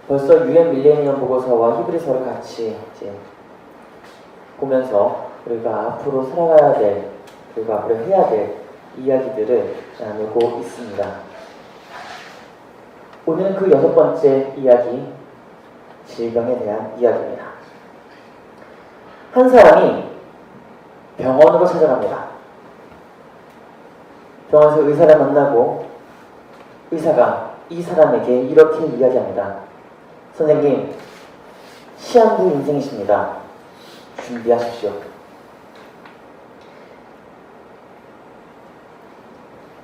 벌써 UN 밀레니엄 보고서와 히브리서를 같이 이제 보면서 우리가 앞으로 살아가야 될, 그리고 앞으로 해야 될 이야기들을 나누고 있습니다. 오늘은 그 6번째 이야기, 질병에 대한 이야기입니다. 한 사람이 병원으로 찾아갑니다. 병원에서 의사를 만나고 의사가 이 사람에게 이렇게 이야기합니다. 선생님, 시한부 인생이십니다. 준비하십시오.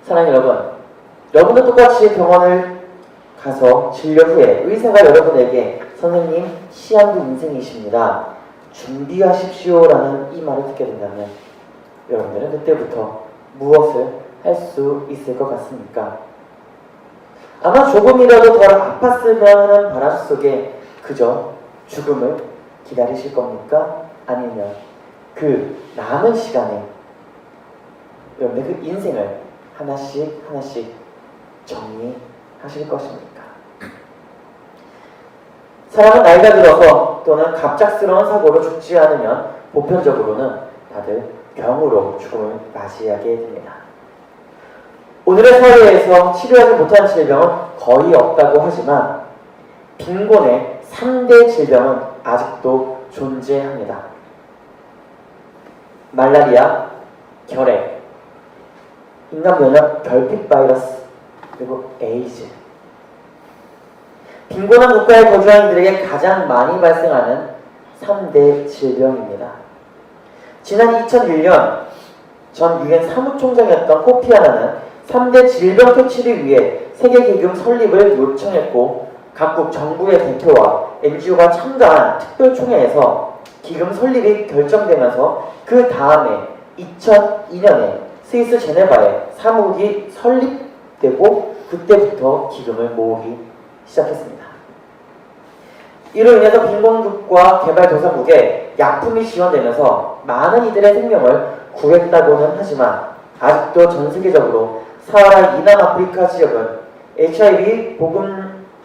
사랑하는 여러분, 여러분도 똑같이 병원을 가서 진료 후에 의사가 여러분에게 선생님, 시한부 인생이십니다. 준비하십시오 라는 이 말을 듣게 된다면 여러분들은 그때부터 무엇을 할 수 있을 것 같습니까? 아마 조금이라도 덜 아팠으면 하는 바람 속에 그저 죽음을 기다리실 겁니까? 아니면 그 남은 시간에 여러분의 그 인생을 하나씩 하나씩 정리하실 것입니까? 사람은 나이가 들어서 또는 갑작스러운 사고로 죽지 않으면 보편적으로는 다들 병으로 죽음을 맞이하게 됩니다. 오늘의 사회에서 치료하지 못한 질병은 거의 없다고 하지만 빈곤의 3대 질병은 아직도 존재합니다. 말라리아, 결핵, 인간 면역 결핍 바이러스, 그리고 에이즈. 빈곤한 국가에 거주하는 이들에게 가장 많이 발생하는 3대 질병입니다. 지난 2001년 전 유엔 사무총장이었던 코피 아난은 3대 질병 퇴치를 위해 세계기금 설립을 요청했고 각국 정부의 대표와 NGO가 참가한 특별총회에서 기금 설립이 결정되면서 그 다음에 2002년에 스위스 제네바에 사무국이 설립되고 그때부터 기금을 모으기 시작했습니다. 이로 인해서 빈곤국과 개발도상국에 약품이 지원되면서 많은 이들의 생명을 구했다고는 하지만 아직도 전 세계적으로 사하라 이남 아프리카 지역은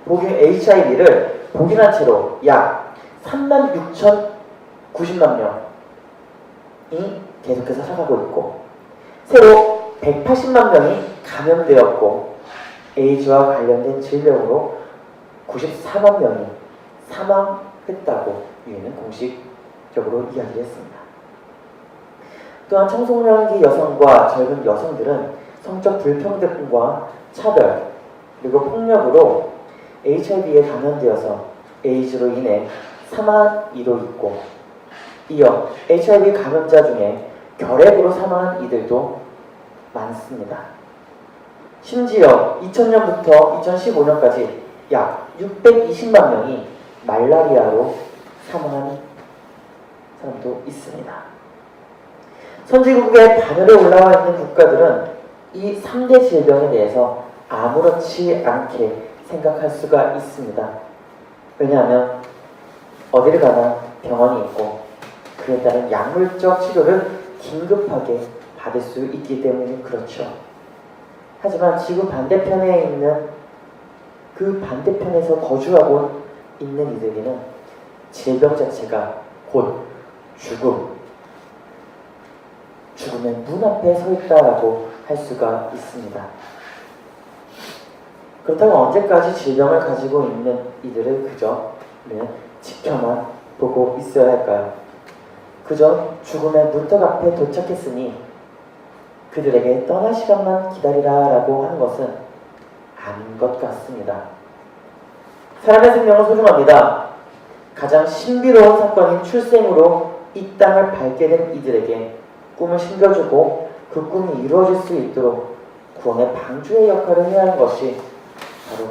HIV를 복인한 채로 약 36,090만 명이 계속해서 살아가고 있고 새로 180만 명이 감염되었고 에이즈와 관련된 질병으로 94만 명이 사망했다고 유엔은 공식적으로 이야기를 했습니다. 또한 청소년기 여성과 젊은 여성들은 성적 불평등과 차별 그리고 폭력으로 HIV에 감염되어서 에이즈로 인해 사망한 이도 있고 이어 HIV 감염자 중에 결핵으로 사망한 이들도 많습니다. 심지어 2000년부터 2015년까지 약 620만 명이 말라리아로 사망한 사람도 있습니다. 선진국의 반열에 올라와 있는 국가들은 이 3대 질병에 대해서 아무렇지 않게 생각할 수가 있습니다. 왜냐하면 어디를 가나 병원이 있고 그에 따른 약물적 치료를 긴급하게 받을 수 있기 때문에 그렇죠. 하지만 지구 반대편에 있는 그 반대편에서 거주하고 있는 이들에게는 질병 자체가 곧 죽음의 문 앞에 서 있다라고 할 수가 있습니다. 그렇다고 언제까지 질병을 가지고 있는 이들을 그저 지켜만 보고 있어야 할까요? 그저 죽음의 문턱 앞에 도착했으니 그들에게 떠날 시간만 기다리라라고 하는 것은 아닌 것 같습니다. 사람의 생명은 소중합니다. 가장 신비로운 사건인 출생으로 이 땅을 밟게 된 이들에게 꿈을 심겨주고 그 꿈이 이루어질 수 있도록 구원의 방주의 역할을 해야 하는 것이 바로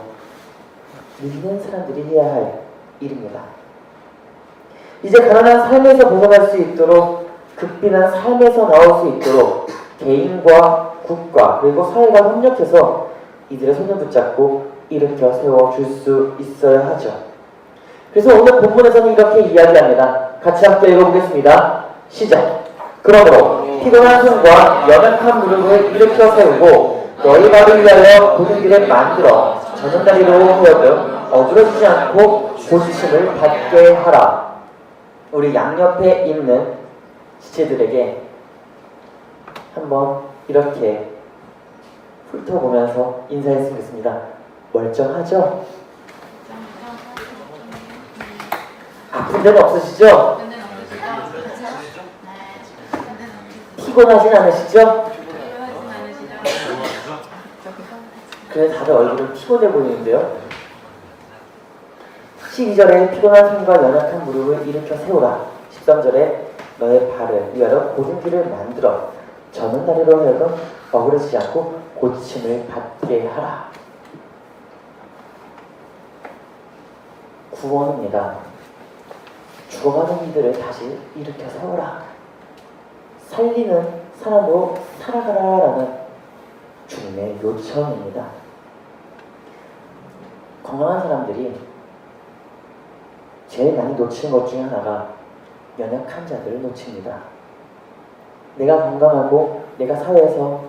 믿는 사람들이 해야 할 일입니다. 이제 가난한 삶에서 벗어날 수 있도록 극빈한 삶에서 나올 수 있도록 개인과 국가 그리고 사회가 협력해서 이들의 손을 붙잡고 일으켜 세워줄 수 있어야 하죠. 그래서 오늘 본문에서는 이렇게 이야기합니다. 같이 함께 읽어보겠습니다. 시작! 그러므로 피곤한 손과 연약한 무릎을 일으켜 세우고 너희 발을 위하여 굳은 길을 만들어 전원다리로 하여금 어그러지지 않고 고침을 받게 하라. 우리 양옆에 있는 지체들에게 한번 이렇게 훑어보면서 인사했으면 좋겠습니다. 멀쩡하죠? 아픈 데는 없으시죠? 피곤하진 않으시죠? 그래 다들 얼굴은 피곤해 보이는데요. 12절에 피곤한 손과 연약한 무릎을 일으켜 세우라. 13절에 너의 발을 위하여 고든 길을 만들어 저는 다리로 하여금 어그러지지 않고 고침을 받게 하라. 구원입니다. 죽어가는 이들을 다시 일으켜 세워라. 살리는 사람으로 살아가라라는 주님의 요청입니다. 건강한 사람들이 제일 많이 놓치는 것 중에 하나가 연약한 자들을 놓칩니다. 내가 건강하고 내가 사회에서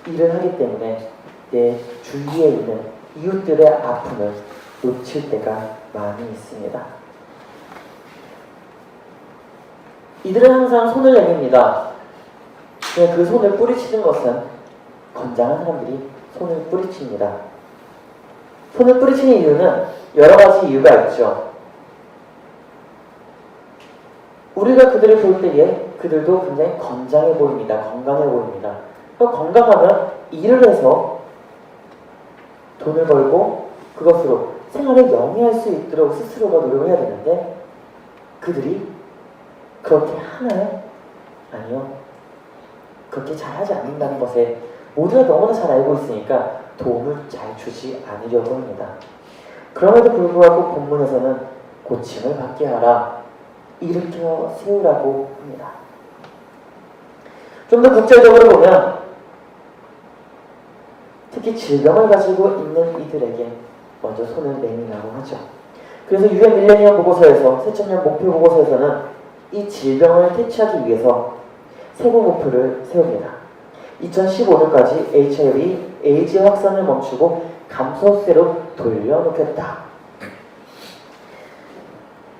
일을 하기 때문에 내 주위에 있는 이웃들의 아픔을 놓칠 때가 많이 있습니다. 이들은 항상 손을 내밉니다. 그 손을 뿌리치는 것은 건장한 사람들이 손을 뿌리칩니다. 손을 뿌리치는 이유는 여러 가지 이유가 있죠. 우리가 그들을 볼 때에 그들도 굉장히 건장해 보입니다. 건강해 보입니다. 건강하면 일을 해서 돈을 벌고 그것으로 생활을 영위할 수 있도록 스스로가 노력을 해야 되는데 그들이 그렇게 하나요? 아니요. 그렇게 잘하지 않는다는 것에 모두가 너무나 잘 알고 있으니까 도움을 잘 주지 않으려고 합니다. 그럼에도 불구하고 본문에서는 고침을 받게 하라. 일으켜 세우라고 합니다. 좀 더 구체적으로 보면 특히 질병을 가지고 있는 이들에게 먼저 손을 내밀라고 하죠. 그래서 유엔 밀레니엄 보고서에서 새천년 목표 보고서에서는 이 질병을 퇴치하기 위해서 세부 목표를 세웁니다. 2015년까지 HIV, 에이즈 확산을 멈추고 감소세로 돌려놓겠다.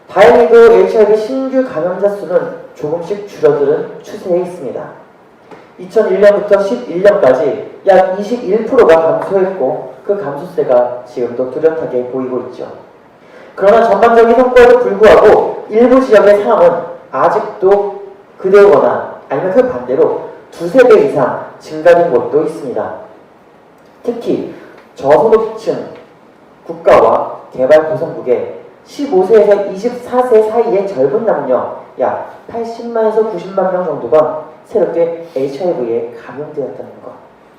다행히도 HIV 신규 감염자 수는 조금씩 줄어드는 추세에 있습니다. 2001년부터 11년까지 약 21%가 감소했고 그 감소세가 지금도 뚜렷하게 보이고 있죠. 그러나 전반적인 성과에도 불구하고 일부 지역의 상황은 아직도 그대로거나 아니면 그 반대로 두세 배 이상 증가된 곳도 있습니다. 특히 저소득층 국가와 개발도상국에 15세에서 24세 사이의 젊은 남녀 약 80만에서 90만 명 정도가 새롭게 HIV에 감염되었다는 것.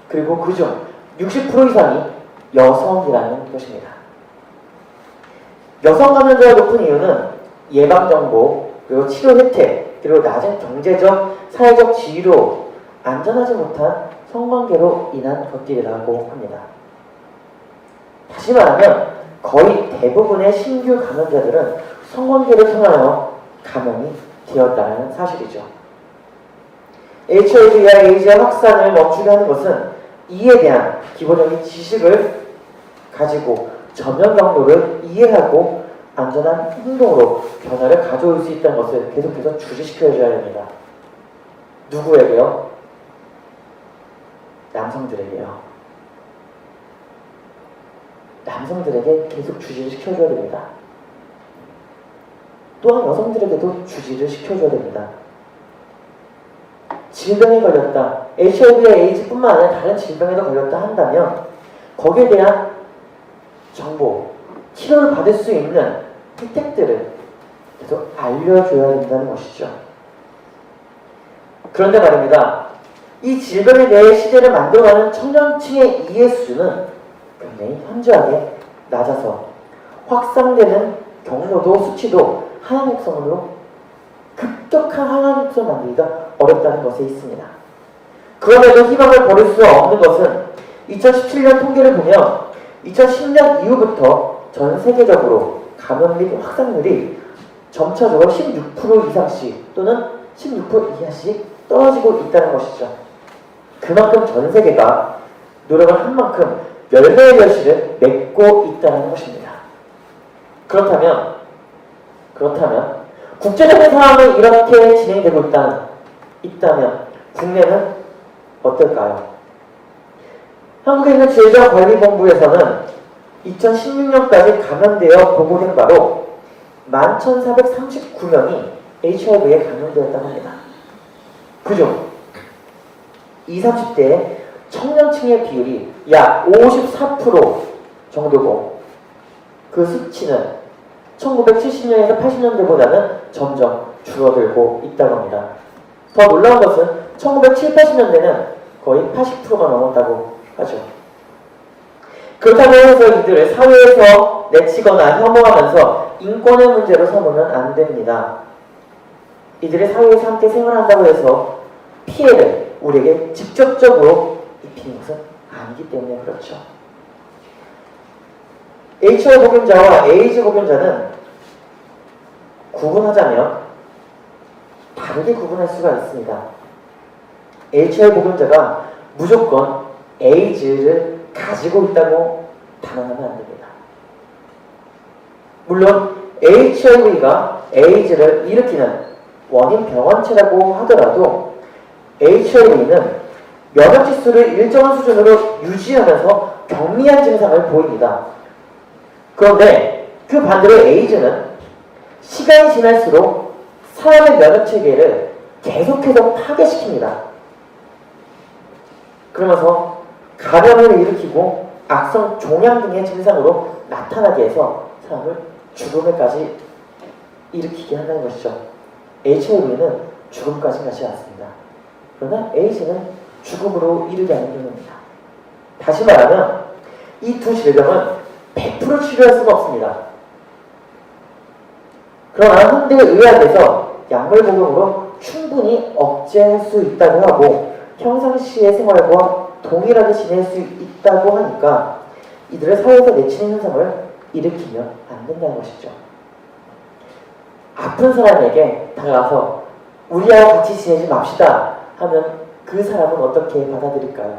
그리고 그중 60% 이상이 여성이라는 것입니다. 여성 감염자가 높은 이유는 예방정보, 그리고 치료 혜택, 그리고 낮은 경제적, 사회적 지위로 안전하지 못한 성관계로 인한 것들이라고 합니다. 다시 말하면 거의 대부분의 신규 감염자들은 성관계를 통하여 감염이 되었다는 사실이죠. HIV와 에이즈 확산을 멈추게 하는 것은 이에 대한 기본적인 지식을 가지고 전염 경로를 이해하고 안전한 행동으로 변화를 가져올 수 있다는 것을 계속해서 주지시켜줘야 됩니다. 누구에게요? 남성들에게요. 남성들에게 계속 주지를 시켜줘야 됩니다. 또한 여성들에게도 주지를 시켜줘야 됩니다. 질병에 걸렸다, HIV와 에이즈뿐만 아니라 다른 질병에도 걸렸다 한다면 거기에 대한 정보, 치료를 받을 수 있는 혜택들을 계속 알려줘야 된다는 것이죠. 그런데 말입니다. 이 질병에 대해 시대를 만들어가는 청년층의 이해 수준은 굉장히 현저하게 낮아서 확산되는 경로도 수치도 하향곡선으로 급격한 하향곡선을 만들기가 어렵다는 것에 있습니다. 그럼에도 희망을 버릴 수 없는 것은 2017년 통계를 보면 2010년 이후부터 전 세계적으로 감염 및 확산률이 점차적으로 16% 이상씩 또는 16% 이하씩 떨어지고 있다는 것이죠. 그만큼 전 세계가 노력을 한 만큼 열매의 결실을 맺고 있다는 것입니다. 그렇다면 국제적인 상황이 이렇게 진행되고 있다면 국내는 어떨까요? 한국에 있는 질병관리본부에서는 2016년까지 감염되어 보고된 바로 11,439명이 HIV에 감염되었다고 합니다. 그중 20, 30대의 청년층의 비율이 약 54% 정도고 그 수치는 1970년에서 80년대보다는 점점 줄어들고 있다고 합니다. 더 놀라운 것은 1970, 80년대는 거의 80%가 넘었다고 하죠. 그렇다고 해서 이들을 사회에서 내치거나 혐오하면서 인권의 문제로 삼으면 안 됩니다. 이들이 사회에서 함께 생활한다고 해서 피해를 우리에게 직접적으로 입히는 것은 아니기 때문에 그렇죠. HIV 보균자와 에이즈 보균자는 구분하자면 다르게 구분할 수가 있습니다. HIV 보균자가 무조건 에이즈를 가지고 있다고 단언하면 안 됩니다. 물론 HIV가 에이즈를 일으키는 원인 병원체라고 하더라도 HIV는 면역지수를 일정한 수준으로 유지하면서 경미한 증상을 보입니다. 그런데 그 반대로 에이즈는 시간이 지날수록 사람의 면역체계를 계속해서 파괴시킵니다. 그러면서 감염을 일으키고 악성 종양 등의 증상으로 나타나게 해서 사람을 죽음에까지 일으키게 한다는 것이죠. HIV는 죽음까지 가지 않습니다. 그러나 에이즈는 죽음으로 이르게 하는 경우입니다. 다시 말하면 이 두 질병은 100% 치료할 수가 없습니다. 그러나 현대 의학에서 약물 복용으로 충분히 억제할 수 있다고 하고 평상시의 생활과 동일하게 지낼 수 있다고 하니까 이들을 사회에서 내치는 현상을 일으키면 안 된다는 것이죠. 아픈 사람에게 다가가서 우리와 같이 지내지 맙시다 하면 그 사람은 어떻게 받아들일까요?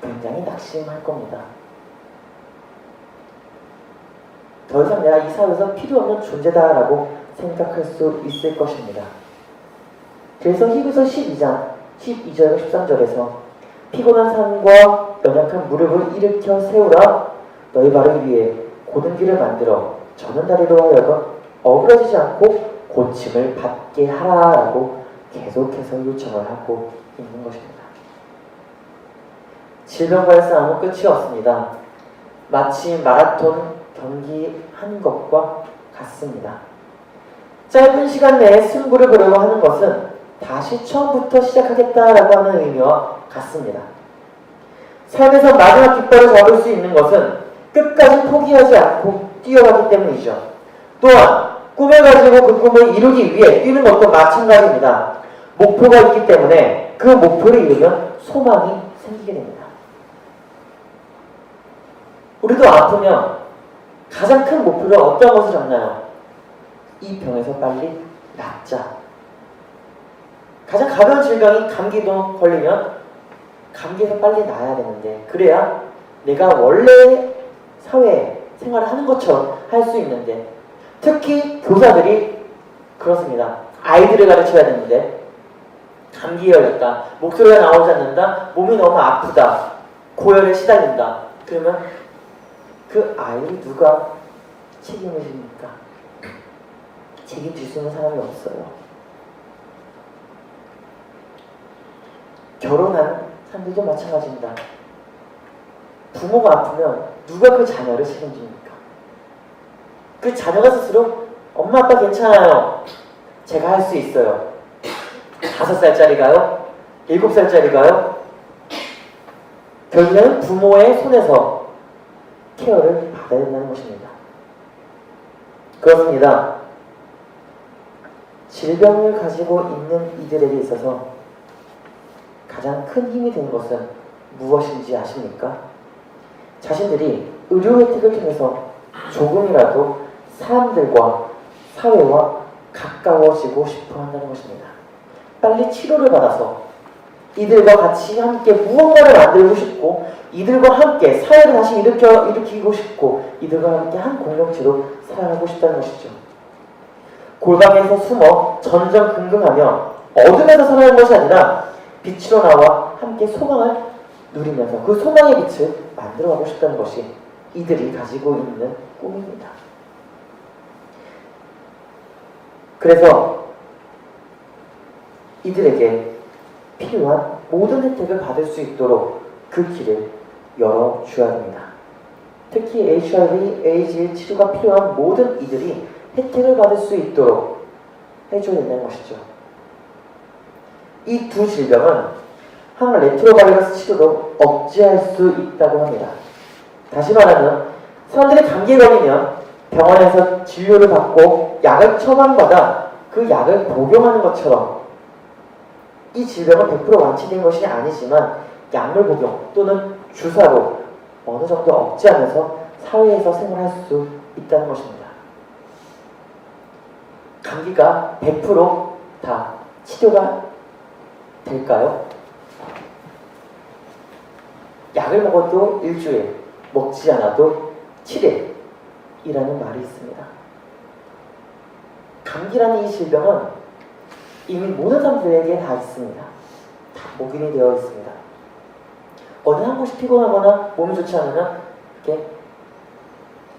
굉장히 낙심할 겁니다. 더 이상 내가 이 사회에서 필요 없는 존재다라고 생각할 수 있을 것입니다. 그래서 히브리서 12장 12절과 13절에서 피곤한 산과 연약한 무릎을 일으켜 세우라 너희 발을 위해 고든 길을 만들어 저는 다리로 하여금 어그러지지 않고 고침을 받게 하라라고 계속해서 요청을 하고 있는 것입니다. 질병과의 싸움은 끝이 없습니다. 마치 마라톤 경기하는 것과 같습니다. 짧은 시간 내에 승부를 보려고 하는 것은 다시 처음부터 시작하겠다라고 하는 의미와 같습니다. 삶에서 마지막 깃발을 잡을 수 있는 것은 끝까지 포기하지 않고 뛰어가기 때문이죠. 또한 꿈을 가지고 그 꿈을 이루기 위해 뛰는 것도 마찬가지입니다. 목표가 있기 때문에 그 목표를 이루면 소망이 생기게 됩니다. 우리도 아프면 가장 큰 목표를 어떤 것을 잡나요? 이 병에서 빨리 낫자. 가장 가벼운 질병인 감기도 걸리면 감기에서 빨리 나아야 되는데 그래야 내가 원래 사회 생활을 하는 것처럼 할 수 있는데 특히 교사들이 그렇습니다. 아이들을 가르쳐야 되는데 감기에 걸렸다, 목소리가 나오지 않는다, 몸이 너무 아프다, 고열에 시달린다. 그러면 그 아이를 누가 책임을 집니까? 책임질 수 있는 사람이 없어요. 결혼한 사람들도 마찬가지입니다. 부모가 아프면 누가 그 자녀를 책임집니까? 그 자녀가 스스로 엄마 아빠 괜찮아요. 제가 할 수 있어요. 5살짜리가요? 7살짜리가요? 결국에는 부모의 손에서 케어를 받아야 된다는 것입니다. 그렇습니다. 질병을 가지고 있는 이들에게 있어서 가장 큰 힘이 되는 것은 무엇인지 아십니까? 자신들이 의료 혜택을 통해서 조금이라도 사람들과 사회와 가까워지고 싶어 한다는 것입니다. 빨리 치료를 받아서 이들과 같이 함께 무언가를 만들고 싶고 이들과 함께 사회를 다시 일으키고 싶고 이들과 함께 한 공동체로 살아가고 싶다는 것이죠. 골방에서 숨어 전전긍긍하며 어둠에서 살아가는 것이 아니라 빛으로 나와 함께 소망을 누리면서 그 소망의 빛을 만들어가고 싶다는 것이 이들이 가지고 있는 꿈입니다. 그래서 이들에게 필요한 모든 혜택을 받을 수 있도록 그 길을 열어줘야 됩니다. 특히 HIV, AIDS 치료가 필요한 모든 이들이 혜택을 받을 수 있도록 해줘야 된다는 것이죠. 이 두 질병은 항레트로바이러스 치료로 억제할 수 있다고 합니다. 다시 말하면 사람들이 감기에 걸리면 병원에서 진료를 받고 약을 처방받아 그 약을 복용하는 것처럼 이 질병은 100% 완치된 것이 아니지만 약물 복용 또는 주사로 어느 정도 억제하면서 사회에서 생활할 수 있다는 것입니다. 감기가 100% 치료가 될까요? 약을 먹어도 일주일, 먹지 않아도 7일이라는 말이 있습니다. 감기라는 이 질병은 이미 모든 사람들에게 다 있습니다. 다 목인이 되어 있습니다. 어느 한 곳이 피곤하거나 몸이 좋지 않으면 이렇게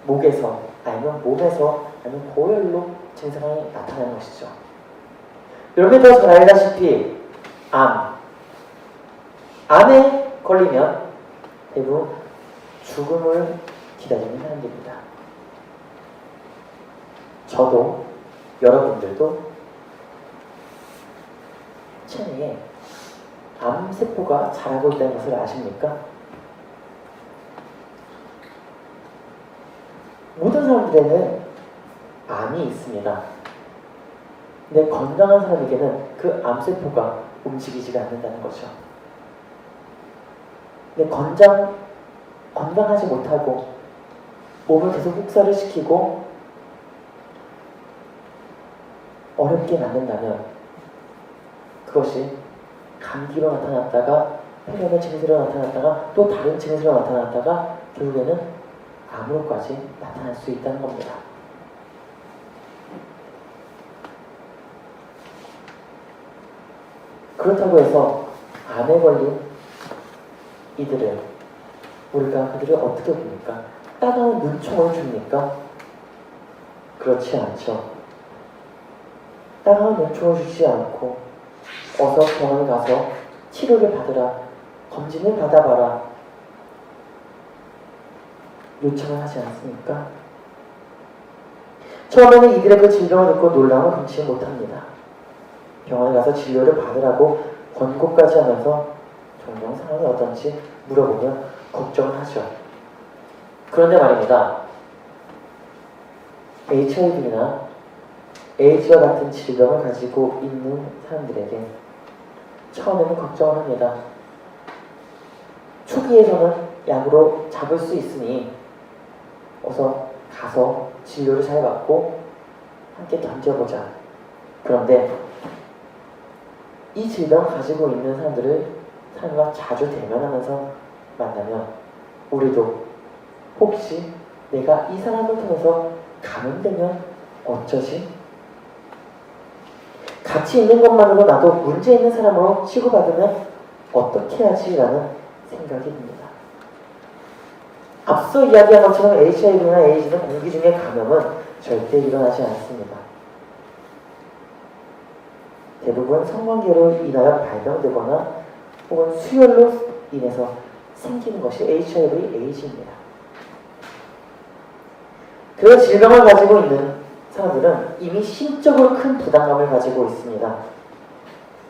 목에서 아니면 몸에서 아니면 고열로 증상이 나타나는 것이죠. 여러분이 더 잘 알다시피 암에 걸리면 대부분 죽음을 기다리는 사람들입니다. 저도 여러분들도 체내에 암세포가 자라고 있다는 것을 아십니까? 모든 사람들에는 암이 있습니다. 근데 건강한 사람에게는 그 암세포가 움직이지가 않는다는 거죠. 근데 건강하지 못하고 몸을 계속 혹사를 시키고 어렵게 만든다면 그것이 감기로 나타났다가 폐렴의 증세로 나타났다가 또 다른 증세로 나타났다가 결국에는 암으로까지 나타날 수 있다는 겁니다. 그렇다고 해서 암에 걸린 우리가 그들을 어떻게 봅니까? 따가운 눈총을 줍니까? 그렇지 않죠. 따가운 눈총을 주지 않고 어서 병원에 가서 치료를 받으라, 검진을 받아봐라 요청을 하지 않습니까? 처음에는 이들의 그 질병을 듣고 놀라움을 금치 못합니다. 병원에 가서 진료를 받으라고 권고까지 하면서 종종 상황이 어떤지 물어보면 걱정을 하죠. 그런데 말입니다. HIV나 AIDS와 같은 질병을 가지고 있는 사람들에게 처음에는 걱정을 합니다. 초기에서는 약으로 잡을 수 있으니 어서 가서 진료를 잘 받고 함께 견뎌보자. 그런데 이 질병을 가지고 있는 사람과 자주 대면하면서 만나면 우리도 혹시 내가 이 사람을 통해서 감염되면 어쩌지? 같이 있는 것만으로 나도 문제 있는 사람으로 취급받으면 어떻게 하지? 라는 생각이 듭니다. 앞서 이야기한 것처럼 HIV나 AIDS는 공기 중의 감염은 절대 일어나지 않습니다. 대부분 성관계로 인하여 발병되거나 혹은 수혈로 인해서 생기는 것이 HIV, AIDS입니다. 그 질병을 가지고 있는 사람들은 이미 심적으로 큰 부담감을 가지고 있습니다.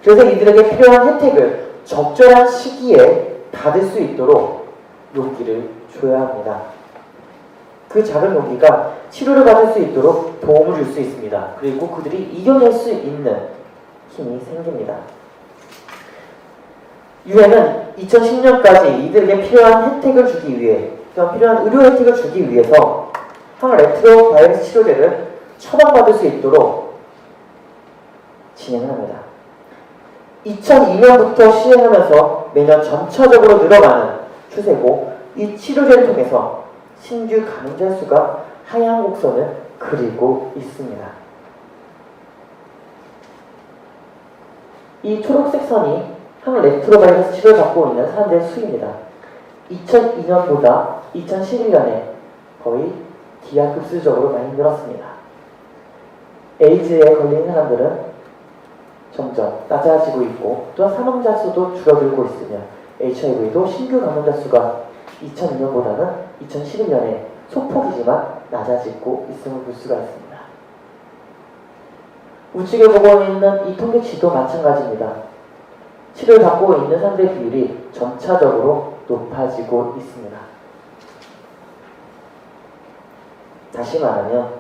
그래서 이들에게 필요한 혜택을 적절한 시기에 받을 수 있도록 용기를 줘야 합니다. 그 작은 용기가 치료를 받을 수 있도록 도움을 줄 수 있습니다. 그리고 그들이 이겨낼 수 있는 힘이 생깁니다. 유엔은 2010년까지 이들에게 필요한 혜택을 주기 위해, 필요한 의료 혜택을 주기 위해서 항레트로바이러스 치료제를 처방받을 수 있도록 진행을 합니다. 2002년부터 시행하면서 매년 점차적으로 늘어가는 추세고, 이 치료제를 통해서 신규 감염자 수가 하향 곡선을 그리고 있습니다. 이 초록색 선이 항레트로바이러스 치료를 받고 있는 사람들의 수입니다. 2002년보다 2011년에 거의 기하급수적으로 많이 늘었습니다. 에이즈에 걸린 사람들은 점점 낮아지고 있고, 또한 사망자 수도 줄어들고 있으며 HIV도 신규 감염자 수가 2002년보다는 2011년에 소폭이지만 낮아지고 있음을 볼 수가 있습니다. 우측에 보고 있는 이 통계치도 마찬가지입니다. 치료를 받고 있는 사람들의 비율이 점차적으로 높아지고 있습니다. 다시 말하면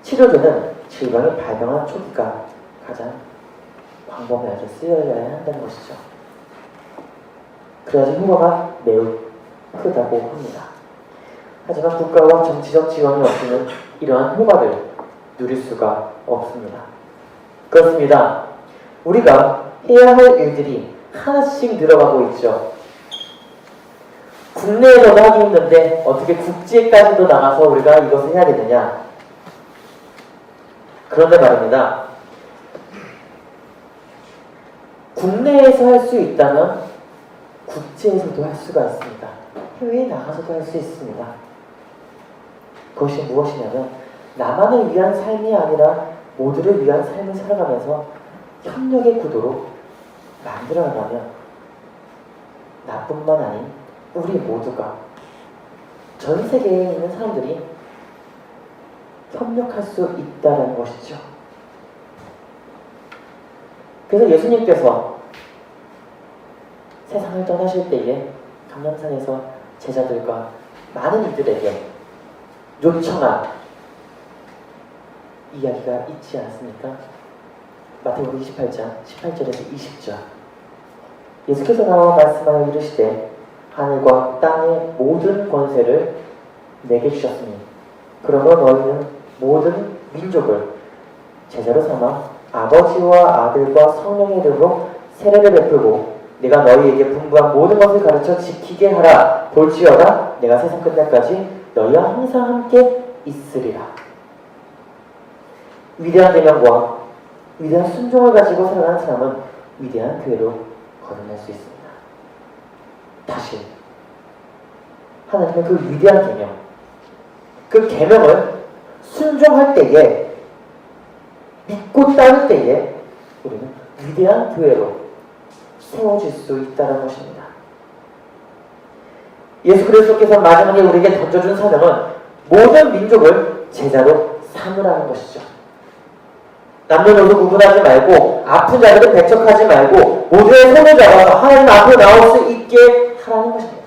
치료제는 질병이 발병한 초기가 가장 광범위하게 쓰여야 한다는 것이죠. 그래야지 효과가 매우 크다고 합니다. 하지만 국가와 정치적 지원이 없이는 이러한 효과를 누릴 수가 없습니다. 그렇습니다. 우리가 해야 할 일들이 하나씩 늘어가고 있죠. 국내에서도 하기 힘든데 어떻게 국제까지도 나가서 우리가 이것을 해야 되느냐? 그런데 말입니다. 국내에서 할 수 있다면 국제에서도 할 수가 있습니다. 해외에 나가서도 할 수 있습니다. 그것이 무엇이냐면 나만을 위한 삶이 아니라 모두를 위한 삶을 살아가면서 협력의 구도로 만들어나가면 나뿐만 아닌 우리 모두가 전 세계에 있는 사람들이 협력할 수 있다는 것이죠. 그래서 예수님께서 세상을 떠나실 때에 감람산에서 제자들과 많은 이들에게 요청한 이야기가 있지 않습니까? 마태복음 28장 18절에서 20절. 예수께서 나와 말씀하여 이르시되 하늘과 땅의 모든 권세를 내게 주셨으니 그러므로 너희는 모든 민족을 제자로 삼아 아버지와 아들과 성령의 이름으로 세례를 베풀고 내가 너희에게 분부한 모든 것을 가르쳐 지키게 하라. 볼지어다 내가 세상 끝날까지 너희와 항상 함께 있으리라. 위대한 대명과 위대한 순종을 가지고 살아가는 사람은 위대한 교회로 거듭날 수 있습니다. 다시 하나님의 그 위대한 계명, 그 계명을 순종할 때에, 믿고 따를 때에 우리는 위대한 교회로 세워질 수 있다는 것입니다. 예수 그리스도께서 마지막에 우리에게 던져준 사명은 모든 민족을 제자로 삼으라는 것이죠. 남녀노소 구분하지 말고 아픈 자들을 배척하지 말고 모두의 손을 잡아서 하나님 앞으로 나올 수 있게 하라는 것입니다.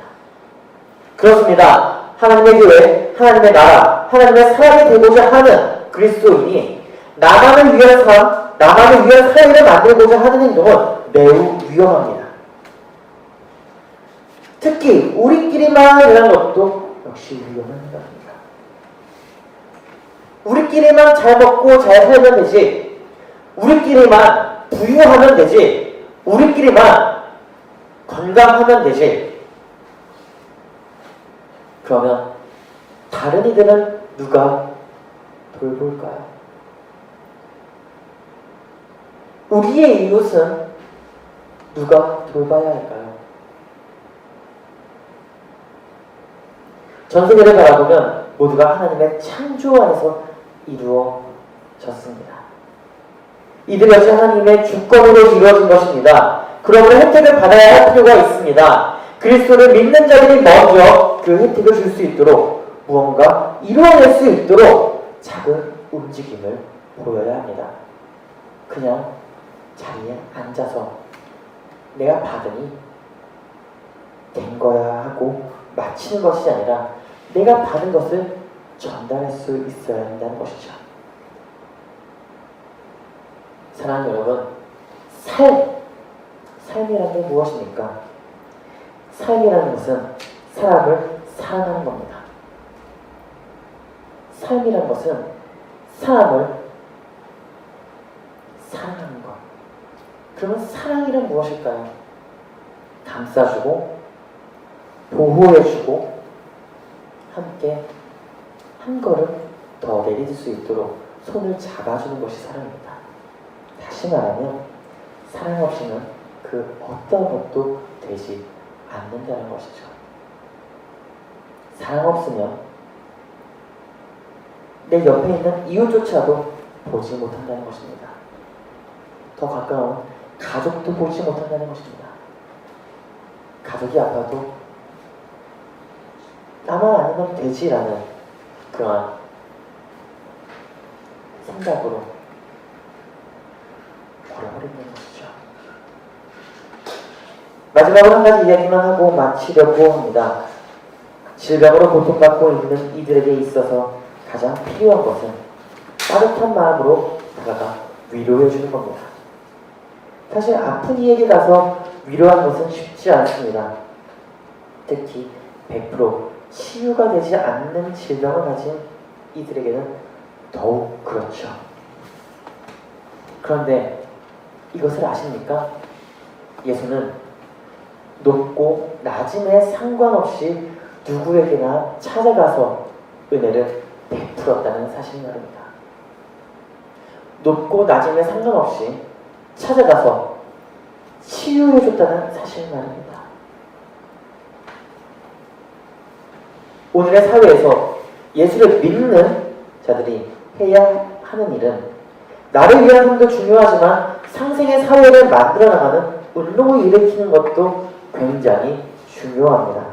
그렇습니다. 하나님의 교회, 하나님의 나라, 하나님의 사람이 되고자 하는 그리스도인이 나만을 위한 삶, 나만을 위한 사회를 만들고자 하는 행동은 매우 위험합니다. 특히 우리끼리만 이런 것도 역시 위험한 행동입니다. 우리끼리만 잘 먹고 잘 살면 되지, 우리끼리만 부유하면 되지, 우리끼리만 건강하면 되지. 그러면 다른 이들은 누가 돌볼까요? 우리의 이웃은 누가 돌봐야 할까요? 전 세계를 바라보면 모두가 하나님의 창조 안에서 이루어졌습니다. 이들 역시 하나님의 주권으로 이루어진 것입니다. 그러므로 혜택을 받아야 할 필요가 있습니다. 그리스도를 믿는 자들이 먼저 그 혜택을 줄 수 있도록 무언가 이루어낼 수 있도록 작은 움직임을 보여야 합니다. 그냥 자리에 앉아서 내가 받으니 된 거야 하고 마치는 것이 아니라 내가 받은 것을 전달할 수 있어야 한다는 것이죠. 사랑하는 여러분, 삶이라는 게 무엇입니까? 삶이라는 것은 사람을 사랑하는 겁니다. 삶이라는 것은 사람을 사랑하는 것. 그러면 사랑이란 무엇일까요? 감싸주고 보호해주고 함께 한 걸음 더 내딛을 수 있도록 손을 잡아주는 것이 사랑입니다. 다시 말하면 사랑 없이는 그 어떤 것도 되지 않는다는 것이죠. 사랑 없으면 내 옆에 있는 이웃조차도 보지 못한다는 것입니다. 더 가까운 가족도 보지 못한다는 것입니다. 가족이 아파도 나만 아니면 되지라는 그러한 생각으로 버려버리는 것이죠. 마지막으로 한 가지 이야기만 하고 마치려고 합니다. 질병으로 고통받고 있는 이들에게 있어서 가장 필요한 것은 따뜻한 마음으로 다가가 위로해주는 겁니다. 사실 아픈 이에게 가서 위로하는 것은 쉽지 않습니다. 특히 100% 치유가 되지 않는 질병을 가진 이들에게는 더욱 그렇죠. 그런데 이것을 아십니까? 예수는 높고 낮음에 상관없이 누구에게나 찾아가서 은혜를 베풀었다는 사실 말입니다. 높고 낮음에 상관없이 찾아가서 치유해줬다는 사실 말입니다. 오늘의 사회에서 예수를 믿는 자들이 해야 하는 일은 나를 위한 삶도 중요하지만 상생의 사회를 만들어 나가는 운동을 일으키는 것도 굉장히 중요합니다.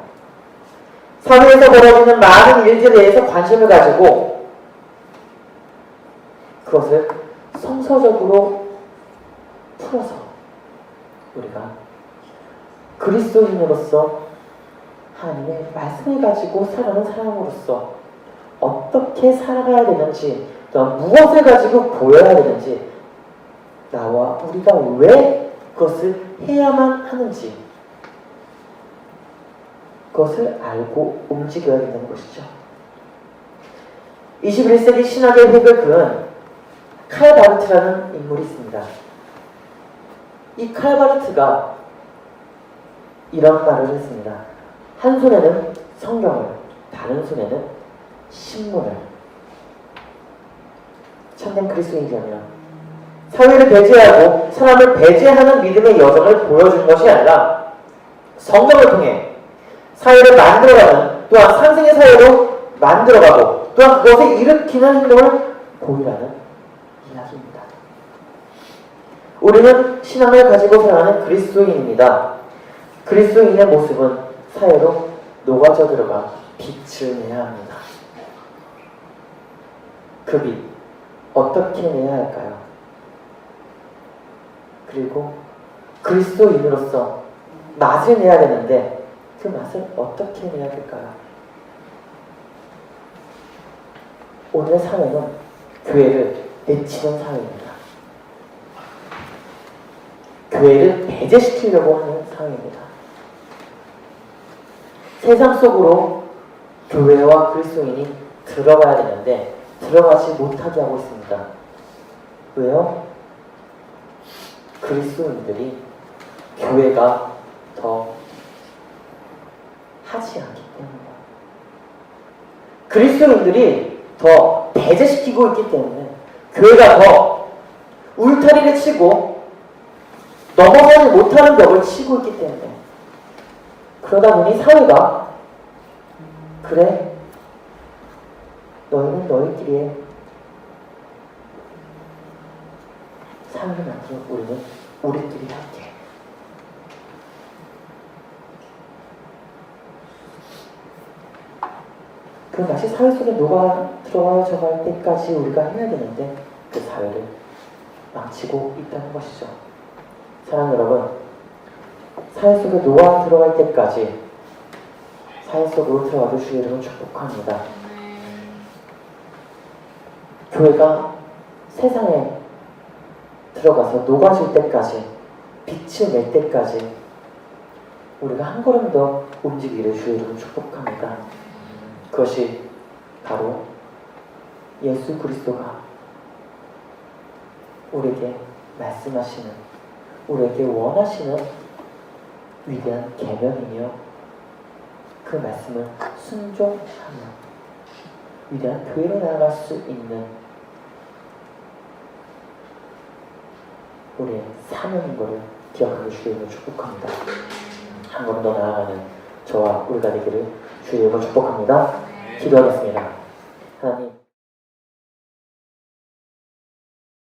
사회에서 벌어지는 많은 일들에 대해서 관심을 가지고 그것을 성서적으로 풀어서 우리가 그리스도인으로서 하나님의 말씀을 가지고 살아가는 사람으로서 어떻게 살아가야 되는지, 또한 무엇을 가지고 보여야 되는지, 나와 우리가 왜 그것을 해야만 하는지 그것을 알고 움직여야 된다는 것이죠. 21세기 신학의 획을 그은 칼 바르트라는 인물이 있습니다. 이 칼 바르트가 이런 말을 했습니다. 한 손에는 성경을, 다른 손에는 신문을. 참된 그리스도인이라면 사회를 배제하고 사람을 배제하는 믿음의 여정을 보여주는 것이 아니라 성경을 통해 사회를 만들어가는, 또한 상생의 사회로 만들어가고 또한 그것을 일으키는 행동을 보이라는 이야기입니다. 우리는 신앙을 가지고 살아가는 그리스도인입니다. 그리스도인의 모습은 사회로 녹아져 들어가 빛을 내야 합니다. 그 빛, 어떻게 내야 할까요? 그리고 그리스도인으로서 맛을 내야 되는데 그 맛을 어떻게 내야 될까요? 오늘의 사회는 교회를 내치는 사회입니다. 교회를 배제시키려고 하는 사회입니다. 세상 속으로 교회와 그리스도인이 들어가야 되는데 들어가지 못하게 하고 있습니다. 왜요? 그리스도인들이 교회가 더 하지 않기 때문이에요. 그리스도인들이 더 배제시키고 있기 때문에 교회가 더 울타리를 치고 넘어가지 못하는 벽을 치고 있기 때문에 그러다 보니 사회가 그래 너희는 너희끼리의 사회를 만들어 우리는 우리끼리 할게. 그 맛이 사회 속에 녹아 들어져 갈 때까지 우리가 해야 되는데 그 사회를 망치고 있다는 것이죠. 사랑하는 여러분, 사회 속에 녹아 들어갈 때까지 사회 속으로 들어가도 주의 이름을 축복합니다. 교회가 세상에 들어가서 녹아질 때까지, 빛을 낼 때까지 우리가 한 걸음 더 움직이기를 주의 이름을 축복합니다. 그것이 바로 예수 그리스도가 우리에게 말씀하시는 우리에게 원하시는 위대한 계명이며 그 말씀을 순종하며 위대한 교회로 나아갈 수 있는 우리의 사명인 것을 기억하고 주의 이름을 축복합니다. 한 걸음 더 나아가는 저와 우리가 되기를 주의 이름으로 축복합니다. 기도하겠습니다. 하나님,